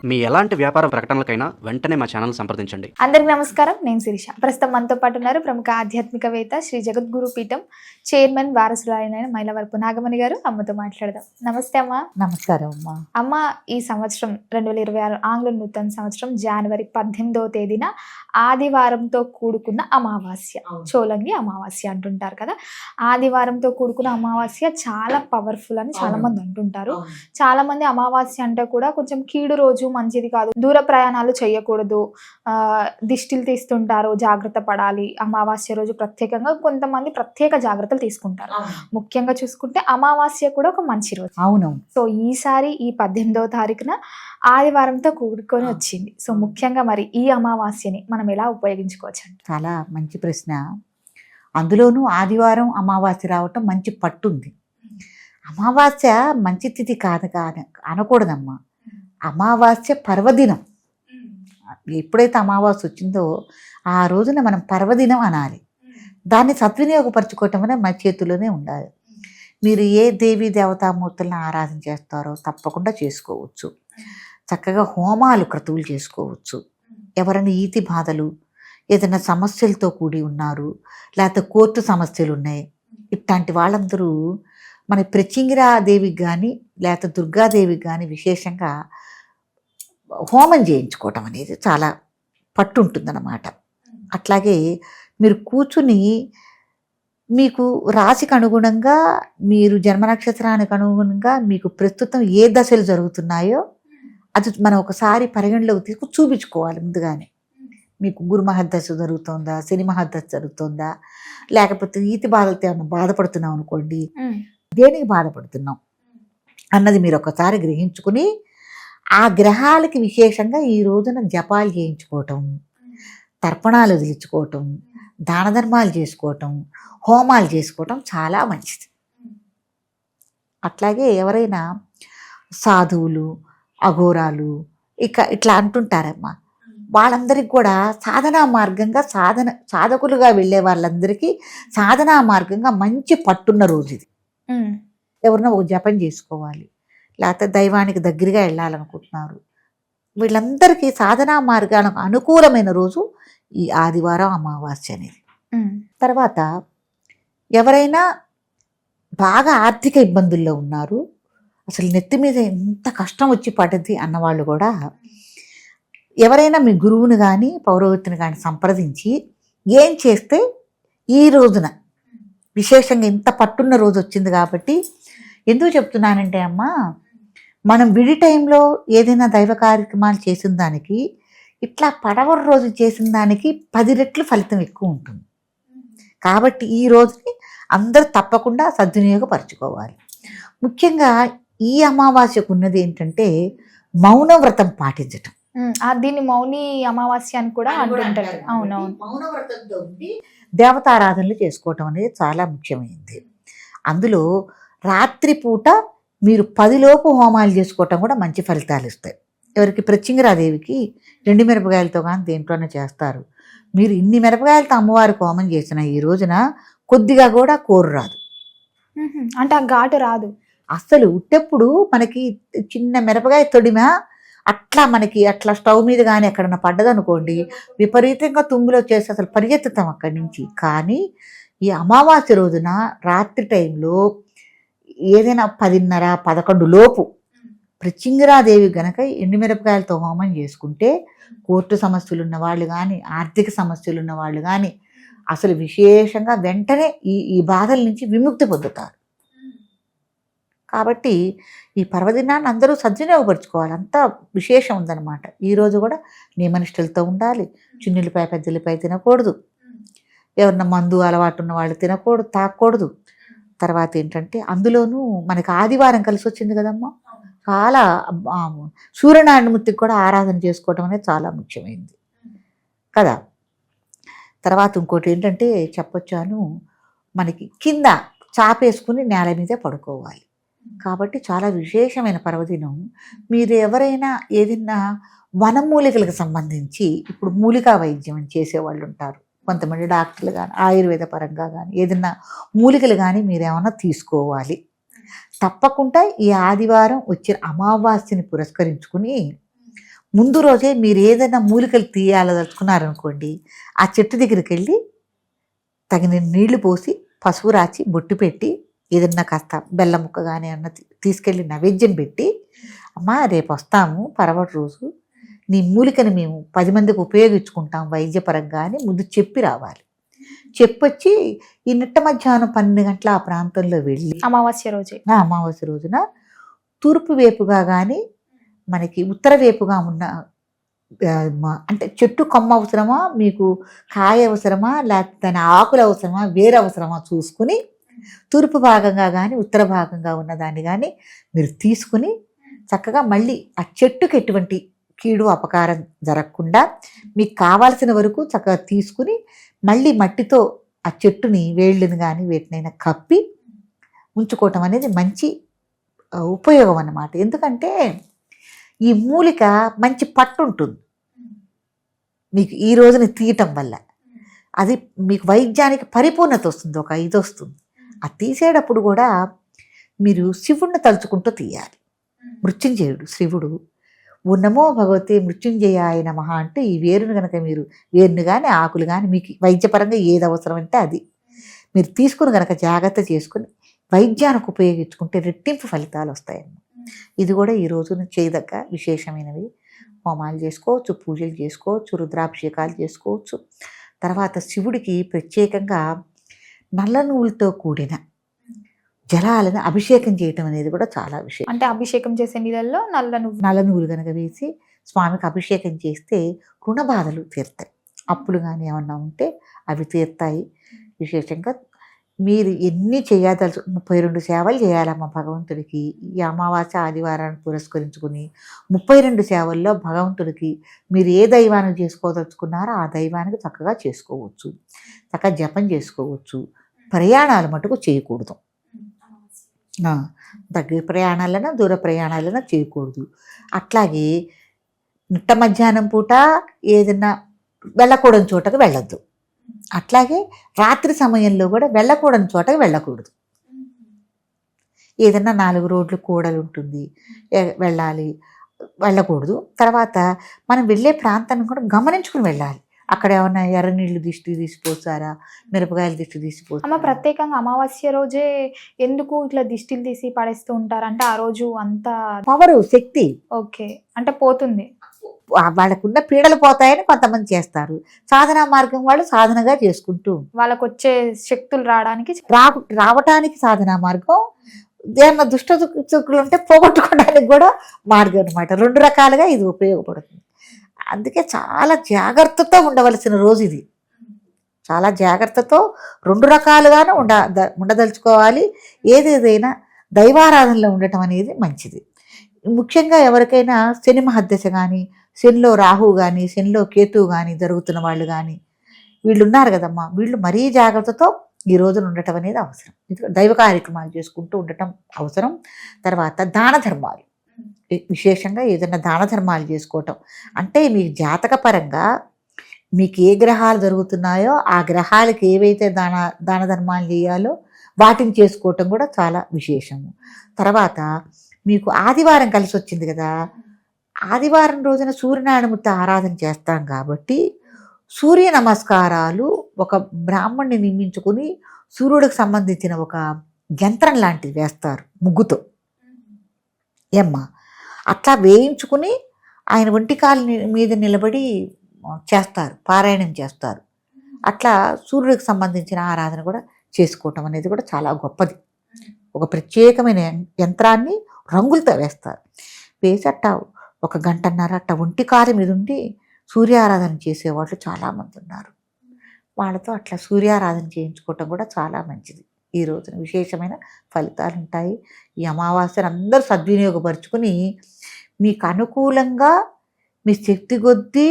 మీ ఎలాంటి వ్యాపార ప్రకటనలకైనా వెంటనే మా ఛానల్ సంప్రదించండి. అందరికి నమస్కారం. నేను శిరీష. ప్రస్తుతం మనతో పాటు ఉన్నారు ప్రముఖ ఆధ్యాత్మికవేత్త శ్రీ జగద్గురు పీఠం చైర్మన్ వారసురాలైన మైలవరపు నాగమణి గారు. అమ్మతో మాట్లాడదాం. నమస్తే అమ్మ. నమస్కారం అమ్మా. అమ్మ, ఈ సంవత్సరం 2026 ఆంగ్ల నూతన సంవత్సరం జనవరి 18వ తేదీన ఆదివారంతో కూడుకున్న అమావాస్య, చోలంగి అమావాస్య అంటుంటారు కదా. ఆదివారంతో కూడుకున్న అమావాస్య చాలా పవర్ఫుల్ అని చాలా మంది అంటుంటారు. చాలా మంది అమావాస్య అంటే కూడా కొంచెం కీడు రోజు, మంచిది కాదు, దూర ప్రయాణాలు చేయకూడదు, దిష్టిలు తీస్తుంటారు, జాగ్రత్త పడాలి. అమావాస్య రోజు ప్రత్యేకంగా కొంతమంది ప్రత్యేక జాగ్రత్తలు తీసుకుంటారు. ముఖ్యంగా చూసుకుంటే అమావాస్య కూడా ఒక మంచి రోజు. అవునవును. సో ఈసారి ఈ 18వ తారీఖున ఆదివారంతో కూడుకొని వచ్చింది. సో ముఖ్యంగా మరి ఈ అమావాస్యని మనం ఎలా ఉపయోగించుకోవచ్చు అంటే? చాలా మంచి ప్రశ్న. అందులోనూ ఆదివారం అమావాస్య రావటం మంచి పట్టుంది. అమావాస్య మంచి తిథి కాదు అనకూడదమ్మా. అమావాస్య పర్వదినం. ఎప్పుడైతే అమావాస్య వచ్చిందో ఆ రోజున మనం పర్వదినం అనాలి. దాన్ని సద్వినియోగపరచుకోవటం అనేది మన చేతిలోనే ఉండాలి. మీరు ఏ దేవీ దేవతామూర్తులను ఆరాధన చేస్తారో తప్పకుండా చేసుకోవచ్చు. చక్కగా హోమాలు క్రతువులు చేసుకోవచ్చు. ఎవరైనా ఈతి బాధలు, ఏదైనా సమస్యలతో కూడి ఉన్నారు, లేకపోతే కోర్టు సమస్యలు ఉన్నాయి, ఇట్లాంటి వాళ్ళందరూ మన ప్రత్యంగిరాదేవికి కానీ లేకపోతే దుర్గాదేవికి కానీ విశేషంగా హోమం చేయించుకోవటం అనేది చాలా పట్టు ఉంటుందన్నమాట. అట్లాగే మీరు కూర్చుని మీకు రాశికి అనుగుణంగా, మీరు జన్మ నక్షత్రానికి అనుగుణంగా మీకు ప్రస్తుతం ఏ దశలు జరుగుతున్నాయో అది మనం ఒకసారి పరిగణలోకి తీసుకుని చూపించుకోవాలి ముందుగానే. మీకు గురు మహద్దశ జరుగుతుందా, శని మహద్దశ జరుగుతుందా, లేకపోతే ఈతి బాధలతో ఏమన్నా బాధపడుతున్నాం అనుకోండి, దేనికి బాధపడుతున్నాం అన్నది మీరు ఒకసారి గ్రహించుకుని ఆ గ్రహాలకి విశేషంగా ఈ రోజున జపాలు చేయించుకోవటం, తర్పణాలు వదిలించుకోవటం, దాన ధర్మాలు చేసుకోవటం, హోమాలు చేసుకోవటం చాలా మంచిది. అట్లాగే ఎవరైనా సాధువులు, అఘోరాలు ఇట్లా అంటుంటారమ్మా, వాళ్ళందరికీ కూడా సాధనా మార్గంగా సాధకులుగా వెళ్ళే వాళ్ళందరికీ సాధనా మార్గంగా మంచి పట్టున్న రోజు ఇది. ఎవరన్నా ఒక జపం చేసుకోవాలి, లేకపోతే దైవానికి దగ్గరగా వెళ్ళాలనుకుంటున్నారు, వీళ్ళందరికీ సాధనా మార్గాలకు అనుకూలమైన రోజు ఈ ఆదివారం అమావాస్య అనేది. తర్వాత ఎవరైనా బాగా ఆర్థిక ఇబ్బందుల్లో ఉన్నారు, అసలు నెత్తి మీద ఎంత కష్టం వచ్చి పడ్డది అన్నవాళ్ళు కూడా ఎవరైనా మీ గురువుని కానీ పౌరోహితుని కానీ సంప్రదించి ఏం చేస్తే ఈ రోజున విశేషంగా ఇంత పట్టున్న రోజు వచ్చింది కాబట్టి. ఎందుకు చెప్తున్నానంటే అమ్మా, మనం విడి టైంలో ఏదైనా దైవ కార్యక్రమాలు చేసిన దానికి ఇట్లా పడవర రోజు చేసిన దానికి 10 రెట్లు ఫలితం ఎక్కువ ఉంటుంది. కాబట్టి ఈ రోజుని అందరూ తప్పకుండా సద్వినియోగపరచుకోవాలి. ముఖ్యంగా ఈ అమావాస్యకు ఉన్నది ఏంటంటే మౌనవ్రతం పాటించటం. దీన్ని మౌని అమావాస్య అని కూడా అంటుంటారు. అవునవును. మౌనవ్రతంతో ఉండి దేవతారాధనలు చేసుకోవటం అనేది చాలా ముఖ్యమైనది. అందులో రాత్రిపూట మీరు 10 లోపు హోమాలు చేసుకోవటం కూడా మంచి ఫలితాలు ఇస్తాయి. ఎవరికి ప్రత్యంగిరాదేవికి 2 మిరపకాయలతో కానీ దేంట్లోనే చేస్తారు. మీరు ఇన్ని మిరపకాయలతో అమ్మవారికి హోమం చేసిన ఈ రోజున కొద్దిగా కూడా కూర రాదు, అంటే ఆ ఘాటు రాదు అస్సలు. ఉట్టెప్పుడు మనకి చిన్న మిరపకాయ తొడిమ అట్లా మనకి అట్లా స్టవ్ మీద కానీ ఎక్కడన్నా పడ్డదనుకోండి, విపరీతంగా తుమ్ములో చేసి అసలు పరిగెత్తుతాం అక్కడి నుంచి. కానీ ఈ అమావాస్య రోజున రాత్రి టైంలో ఏదైనా 10:30, 11 లోపు ప్రత్యంగిరాదేవి గనక ఎండుమిరపకాయలతో హోమం చేసుకుంటే కోర్టు సమస్యలు ఉన్న వాళ్ళు కానీ, ఆర్థిక సమస్యలు ఉన్న వాళ్ళు కానీ అసలు విశేషంగా వెంటనే ఈ బాధల నుంచి విముక్తి పొందుతారు. కాబట్టి ఈ పర్వదినాన్ని అందరూ సద్వినియోగపరచుకోవాలి. అంతా విశేషం ఉందన్నమాట. ఈరోజు కూడా నియమనిష్టలతో ఉండాలి. చిన్నులపై పెద్దలపై తినకూడదు, ఎవరన్నా మందు అలవాటు ఉన్న వాళ్ళు తినకూడదు, తాకూడదు. తర్వాత ఏంటంటే అందులోనూ మనకి ఆదివారం కలిసి వచ్చింది కదమ్మా, చాలా సూర్యనారాయణమూర్తికి కూడా ఆరాధన చేసుకోవటం అనేది చాలా ముఖ్యమైనది కదా. తర్వాత ఇంకోటి ఏంటంటే చెప్పొచ్చాను, మనకి కింద చాపేసుకుని నేల మీదే పడుకోవాలి. కాబట్టి చాలా విశేషమైన పర్వదినం. మీరు ఎవరైనా ఏదైనా వనమూలికలకు సంబంధించి, ఇప్పుడు మూలికా వైద్యం అని చేసేవాళ్ళు ఉంటారు, కొంతమంది డాక్టర్లు కానీ ఆయుర్వేద పరంగా కానీ ఏదైనా మూలికలు కానీ మీరు ఏమైనా తీసుకోవాలి. తప్పకుండా ఈ ఆదివారం వచ్చిన అమావాస్యని పురస్కరించుకుని ముందు రోజే మీరు ఏదైనా మూలికలు తీయాలదలుచుకున్నారనుకోండి, ఆ చెట్టు దగ్గరికి వెళ్ళి తగిన నీళ్లు పోసి పసుపు రాచి బొట్టు పెట్టి ఏదన్నా కాస్త బెల్లం ముక్క కానీ అన్న తీసుకెళ్ళి నైవేద్యం పెట్టి, అమ్మా రేపు వస్తాము పరవటి రోజు, నీ మూలికని మేము 10 మందికి ఉపయోగించుకుంటాం వైద్యపరంగా అని ముందు చెప్పి రావాలి. చెప్పొచ్చి ఈ నిట్ట మధ్యాహ్నం 12 గంటల ఆ ప్రాంతంలో వెళ్ళి అమావాస్య రోజే. అమావాస్య రోజున తూర్పు వైపుగా కానీ మనకి ఉత్తర వైపుగా ఉన్న అంటే చెట్టు కొమ్మ అవసరమా, మీకు కాయ అవసరమా, లేకపోతే దాని ఆకులు అవసరమా, వేరు అవసరమా చూసుకుని తూర్పు భాగంగా కానీ ఉత్తర భాగంగా ఉన్నదాన్ని కానీ మీరు తీసుకుని చక్కగా మళ్ళీ ఆ చెట్టుకి ఎటువంటి కీడు అపకారం జరగకుండా మీకు కావాల్సిన వరకు చక్కగా తీసుకుని మళ్ళీ మట్టితో ఆ చెట్టుని వేళ్ళని కానీ వేటినైనా కప్పి ఉంచుకోవటం అనేది మంచి ఉపయోగం అన్నమాట. ఎందుకంటే ఈ మూలిక మంచి పట్టు ఉంటుంది మీకు ఈ రోజున తీయటం వల్ల, అది మీకు వైద్యానికి పరిపూర్ణత వస్తుంది, ఒక ఇది వస్తుంది. అది తీసేటప్పుడు కూడా మీరు శివుణ్ణి తలుచుకుంటూ తీయాలి. మృత్యుంజయుడు శివుడు, ఉన్నమో భగవతి మృత్యుంజయాయ నమః అంటే ఈ వేరును కనుక మీరు వేరును కానీ ఆకులు కానీ మీకు వైద్యపరంగా ఏది అవసరం అంటే అది మీరు తీసుకుని కనుక జాగ్రత్త చేసుకుని వైద్యానికి ఉపయోగించుకుంటే రెట్టింపు ఫలితాలు వస్తాయన్నమాట. ఇది కూడా ఈ రోజున చేయదగ్గ విశేషమైనవి. హోమాలు చేసుకోవచ్చు, పూజలు చేసుకోవచ్చు, రుద్రాభిషేకాలు చేసుకోవచ్చు. తర్వాత శివుడికి ప్రత్యేకంగా నల్ల నువ్వులతో కూడిన జలాలను అభిషేకం చేయటం అనేది కూడా చాలా విషయం. అంటే అభిషేకం చేసే నీళ్ళల్లో నల్ల నువ్వులు కనుక వేసి స్వామికి అభిషేకం చేస్తే రుణ బాధలు తీరుతాయి, అప్పులు కానీ ఏమన్నా ఉంటే అవి తీరుతాయి. విశేషంగా మీరు ఎన్ని చేయదలుచు 32 సేవలు చేయాలమ్మ భగవంతుడికి. ఈ అమావాస్య ఆదివారాన్ని పురస్కరించుకుని 32 సేవల్లో భగవంతుడికి మీరు ఏ దైవానికి చేసుకోదలుచుకున్నారో ఆ దైవానికి చక్కగా చేసుకోవచ్చు, చక్కగా జపం చేసుకోవచ్చు. ప్రయాణాలు మటుకు చేయకూడదు, దగ్గర ప్రయాణాలైనా దూర ప్రయాణాలైనా చేయకూడదు. అట్లాగే నిట్ట మధ్యాహ్నం పూట ఏదైనా వెళ్ళకూడని చోటకు వెళ్ళొద్దు. అట్లాగే రాత్రి సమయంలో కూడా వెళ్ళకూడని చోటకి వెళ్ళకూడదు. ఏదన్నా 4 రోడ్లు కూడలు ఉంటుంది, వెళ్ళకూడదు. తర్వాత మనం వెళ్ళే ప్రాంతాన్ని కూడా గమనించుకుని వెళ్ళాలి. అక్కడ ఏమన్నా ఎర్ర నీళ్ళు దిష్టి తీసిపోతారా, మిరపకాయలు దిష్టి తీసిపోతారా. ప్రత్యేకంగా అమావాస్య రోజే ఎందుకు ఇట్లా దిష్టిలు తీసి పడేస్తూ ఉంటారు అంటే ఆ రోజు అంతా పవరు శక్తి ఓకే అంటే పోతుంది, వాళ్ళకున్న పీడలు పోతాయని కొంతమంది చేస్తారు. సాధనా మార్గం వాళ్ళు సాధనగా చేసుకుంటూ వాళ్ళకు వచ్చే శక్తులు రావడానికి రావటానికి సాధనా మార్గం, ఏమన్నా దుష్ట చుక్కులు ఉంటే పోగొట్టుకోవడానికి కూడా మార్గం అనమాట. 2 రకాలుగా ఇది ఉపయోగపడుతుంది. అందుకే చాలా జాగ్రత్తతో ఉండవలసిన రోజు ఇది. చాలా జాగ్రత్తతో 2 రకాలుగానే ఉండదలుచుకోవాలి. ఏదేదైనా దైవారాధనలో ఉండటం అనేది మంచిది. ముఖ్యంగా ఎవరికైనా శని మహద్దశ కానీ, శనిలో రాహు కానీ, శనిలో కేతువు కానీ జరుగుతున్న వాళ్ళు కానీ వీళ్ళు ఉన్నారు కదమ్మా, వీళ్ళు మరీ జాగ్రత్తతో ఈ రోజున ఉండటం అనేది అవసరం. దైవ కార్యక్రమాలు చేసుకుంటూ ఉండటం అవసరం. తర్వాత దాన ధర్మాలు, విశేషంగా ఏదైనా దాన ధర్మాలు చేసుకోవటం అంటే మీకు జాతకపరంగా మీకు ఏ గ్రహాలు జరుగుతున్నాయో ఆ గ్రహాలకి ఏవైతే దాన ధర్మాలు చేయాలో వాటిని చేసుకోవటం కూడా చాలా విశేషము. తర్వాత మీకు ఆదివారం కలిసి వచ్చింది కదా, ఆదివారం రోజున సూర్యనారాయణమూర్తి ఆరాధన చేస్తాం కాబట్టి సూర్య నమస్కారాలు ఒక బ్రాహ్మణ్ణి నియమించుకుని సూర్యుడికి సంబంధించిన ఒక యంత్రం లాంటిది వేస్తారు ముగ్గుతో. ఏమ్మా అట్లా వేయించుకుని ఆయన ఒంటికాలు మీద నిలబడి చేస్తారు, పారాయణం చేస్తారు. అట్లా సూర్యుడికి సంబంధించిన ఆరాధన కూడా చేసుకోవటం అనేది కూడా చాలా గొప్పది. ఒక ప్రత్యేకమైన యంత్రాన్ని రంగులతో వేస్తారు, వేసి అట్ట 1 గంటన్నర అట్ట ఒంటికాలు మీద ఉండి సూర్యారాధన చేసేవాళ్ళు చాలామంది ఉన్నారు. వాళ్ళతో అట్లా సూర్యారాధన చేయించుకోవటం కూడా చాలా మంచిది. ఈ రోజున విశేషమైన ఫలితాలు ఉంటాయి. ఈ అమావాస్యను అందరూ సద్వినియోగపరుచుకుని మీకు అనుకూలంగా మీ శక్తి కొద్దీ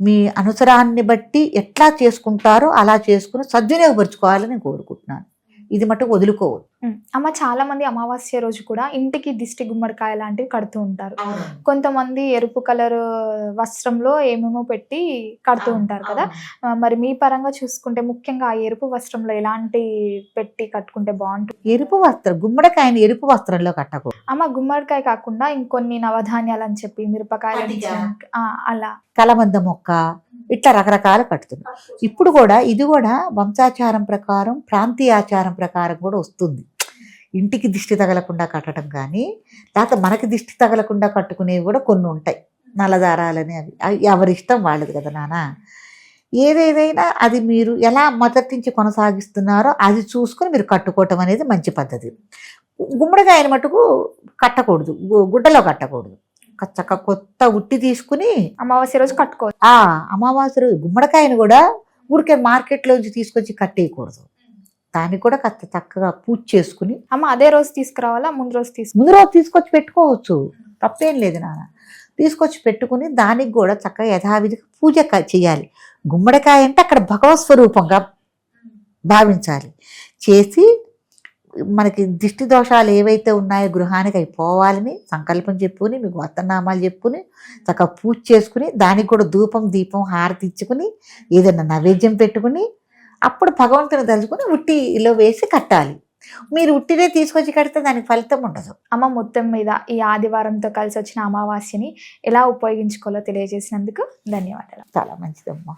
మీ అనుసరాన్ని బట్టి ఎట్లా చేసుకుంటారో అలా చేసుకుని సద్వినియోగపరుచుకోవాలని కోరుకుంటున్నాను. ఇది మటుకు వదులుకోవద్దు. అమ్మ చాలా మంది అమావాస్య రోజు కూడా ఇంటికి దిష్టి గుమ్మడికాయ లాంటివి కడుతూ ఉంటారు. కొంతమంది ఎరుపు కలర్ వస్త్రంలో ఏమేమో పెట్టి కడుతూ ఉంటారు కదా. మరి మీ పరంగా చూసుకుంటే ముఖ్యంగా ఆ ఎరుపు వస్త్రంలో ఎలాంటి పెట్టి కట్టుకుంటే బాగుంటుంది? ఎరుపు వస్త్రం, గుమ్మడికాయని ఎరుపు వస్త్రంలో కట్టకూడదు. అమ్మ గుమ్మడికాయ కాకుండా ఇంకొన్ని నవధాన్యాలు అని చెప్పి మిరపకాయలు అలా కలబంద మొక్క ఇట్లా రకరకాలు కట్టుతున్నారు. ఇప్పుడు కూడా ఇది కూడా వంశాచారం ప్రకారం, ప్రాంతీయ ఆచారం ప్రకారం కూడా వస్తుంది. ఇంటికి దిష్టి తగలకుండా కట్టడం కానీ, లేకపోతే మనకి దిష్టి తగలకుండా కట్టుకునేవి కూడా కొన్ని ఉంటాయి. నల్లదారాలని అవి ఎవరి ఇష్టం వాళ్ళది కదా నాన్న. ఏదేదైనా అది మీరు ఎలా మొదటి నుంచి కొనసాగిస్తున్నారో అది చూసుకొని మీరు కట్టుకోవటం అనేది మంచి పద్ధతి. గుమ్మడికాయని మటుకు కట్టకూడదు, గుడ్డలో కట్టకూడదు. చక్క కొత్త ఉట్టి తీసుకుని అమావాస్య రోజు కట్టుకోవచ్చు. అమావాస్య రోజు గుమ్మడికాయని కూడా ఊరికే మార్కెట్లోంచి తీసుకొచ్చి కట్టేయకూడదు. దాన్ని కూడా కాస్త చక్కగా పూజ చేసుకుని అమ్మ అదే రోజు తీసుకురావాలా ముందు రోజు ముందు రోజు తీసుకొచ్చి పెట్టుకోవచ్చు, తప్పేం లేదు నాన్న. తీసుకొచ్చి పెట్టుకుని దానికి కూడా చక్కగా యథావిధిగా పూజ చేయాలి. గుమ్మడికాయ అంటే అక్కడ భగవత్ స్వరూపంగా భావించాలి. చేసి మనకి దిష్టి దోషాలు ఏవైతే ఉన్నాయో గృహానికి అవి పోవాలని సంకల్పం చెప్పుకుని, మీకు వర్తనామాలు చెప్పుకుని చక్కగా పూజ చేసుకుని, దానికి కూడా ధూపం దీపం హారతి ఇచ్చుకుని ఏదైనా నైవేద్యం పెట్టుకుని అప్పుడు భగవంతుని తలుచుకుని ఉట్టిలో వేసి కట్టాలి. మీరు ఉట్టినే తీసుకొచ్చి కడితే దానికి ఫలితం ఉండదు. అమ్మ మొత్తం మీద ఈ ఆదివారంతో కలిసి వచ్చిన అమావాస్యని ఎలా ఉపయోగించుకోవాలో తెలియజేసినందుకు ధన్యవాదాలు. చాలా మంచిదమ్మా.